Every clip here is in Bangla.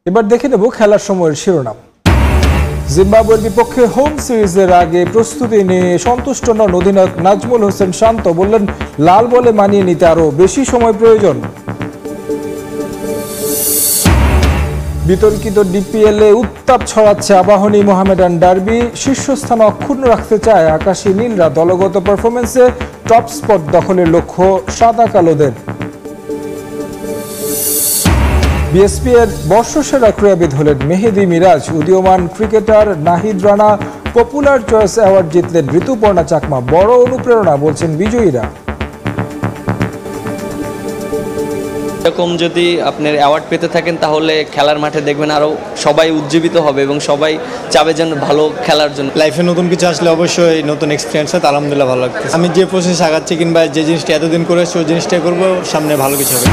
এবার দেখে নেব খেলার সময়ের শিরোনাম। জিম্বাবুয়ের বিপক্ষে হোম সিরিজের আগে প্রস্তুতি নিয়ে সন্তুষ্ট নন অধিনায়ক নাজমুল হোসেন শান্ত। বললেন, লাল বলে মানিয়ে নিতে আরও বেশি সময় প্রয়োজন। বিতর্কিত ডিপিএলে উত্তাপ ছড়াচ্ছে আবাহনী মোহামেডান ডার্বি। শীর্ষস্থান অক্ষুণ্ণ রাখতে চায় আকাশী নীলরা। দলগত পারফরমেন্সে টপ স্পট দখলের লক্ষ্য সাদা কালোদের। বিএসপি এর বর্ষসেরা ক্রীড়াবিদ হলেন মেহেদী মিরাজ। উদীয়মান cricketer Nahid Rana popular choice award জিতলেন ঋতুপর্ণা চাকমা। বড় অনুপ্রেরণা বলছেন বিজয়ীরা। এরকম যদি আপনার অ্যাওয়ার্ড পেতে থাকেন তাহলে খেলার মাঠে দেখবেন আরও সবাই উজ্জীবিত হবে এবং সবাই চাবে যেন ভালো খেলার জন্য। লাইফে নতুন কিছু আসলে অবশ্যই নতুন এক্সপিরিয়েন্স হয়, তার আলহামদুলিল্লাহ ভালো লাগছে। আমি যে প্রসেস আগাচ্ছি কিংবা যে জিনিসটা এতদিন করেছি ওই জিনিসটাই করবো, সামনে ভালো কিছু হবে।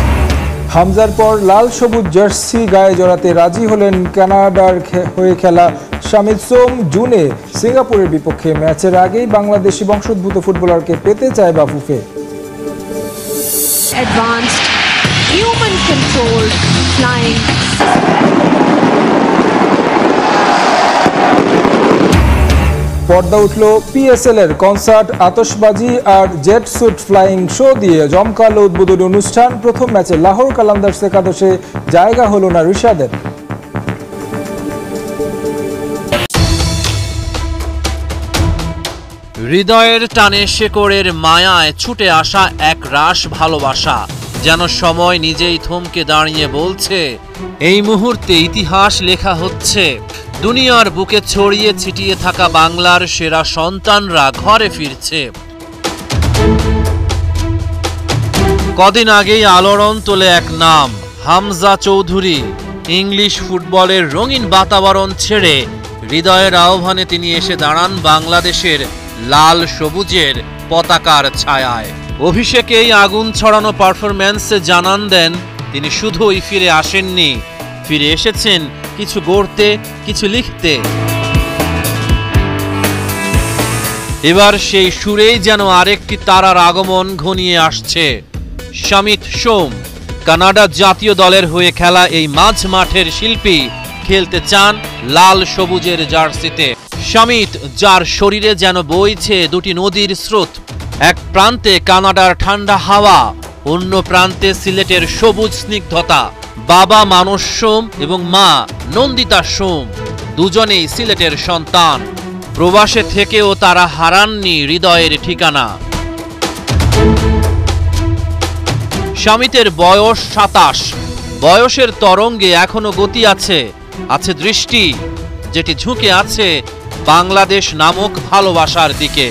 হামজার পর লাল সবুজ জার্সি গায়ে জড়াতে রাজি হলেন কানাডার হয়ে খেলা শামিদ সোম। জুনে সিঙ্গাপুরের বিপক্ষে ম্যাচের আগেই বাংলাদেশি বংশোদ্ভূত ফুটবলারকে পেতে চায় Bafufe. Advanced human controlled flying পর্দা উঠল পিএসএল এর কনসার্ট, আতশবাজি আর জেট স্যুট ফ্লাইং শো দিয়ে জমকালো উদ্বোধনী অনুষ্ঠান। প্রথম ম্যাচে লাহোর কালান্দার্স একাদশে জায়গা হলো না রিশাদের। হৃদয়ের টানে শেকড়ের মায়ায় ছুটে আসা এক রাশ ভালোবাসা, যেন সময় নিজেই থমকে দাঁড়িয়ে বলছে, এই মুহূর্তে ইতিহাস লেখা হচ্ছে। দুনিয়ার বুকে ছড়িয়ে ছিটিয়ে থাকা বাংলার সেরা সন্তানরা ঘরে ফিরছে। কদিন আগেই আলোড়ন তোলে এক নাম, হামজা চৌধুরী। ইংলিশ ফুটবলের রঙিন বাতাবরণ ছেড়ে হৃদয়ের আহ্বানে তিনি এসে দাঁড়ান বাংলাদেশের লাল সবুজের পতাকার ছায়ায়। অভিষেকেই আগুন ছড়ানো পারফরম্যান্সে জানান দেন, তিনি শুধুই ফিরে আসেননি, ফিরে এসেছেন কিছু গড়তে, কিছু লিখতে। এবার সেই সুরেই যেন আরেকটি তারার আগমন ঘনিয়ে আসছে। শামিত সোম কানাডা জাতীয় দলের হয়ে খেলা এই মাঝ মাঠের শিল্পী খেলতে চান লাল সবুজের জার্সিতে। শামিত, যার শরীরে যেন বইছে দুটি নদীর স্রোত, এক প্রান্তে কানাডার ঠান্ডা হাওয়া, অন্য প্রান্তে সিলেটের সবুজ স্নিগ্ধতা। বাবা মানস সোম এবং মা নন্দিতা সোম দুজনেই সিলেটের সন্তান। প্রবাসে থেকেও তারা হারাননি হৃদয়ের ঠিকানা। শামিতের বয়স 27। বয়সের তরঙ্গে এখনো গতি আছে, আছে দৃষ্টি, যেটি ঝুঁকে আছে বাংলাদেশ নামক ভালোবাসার দিকে।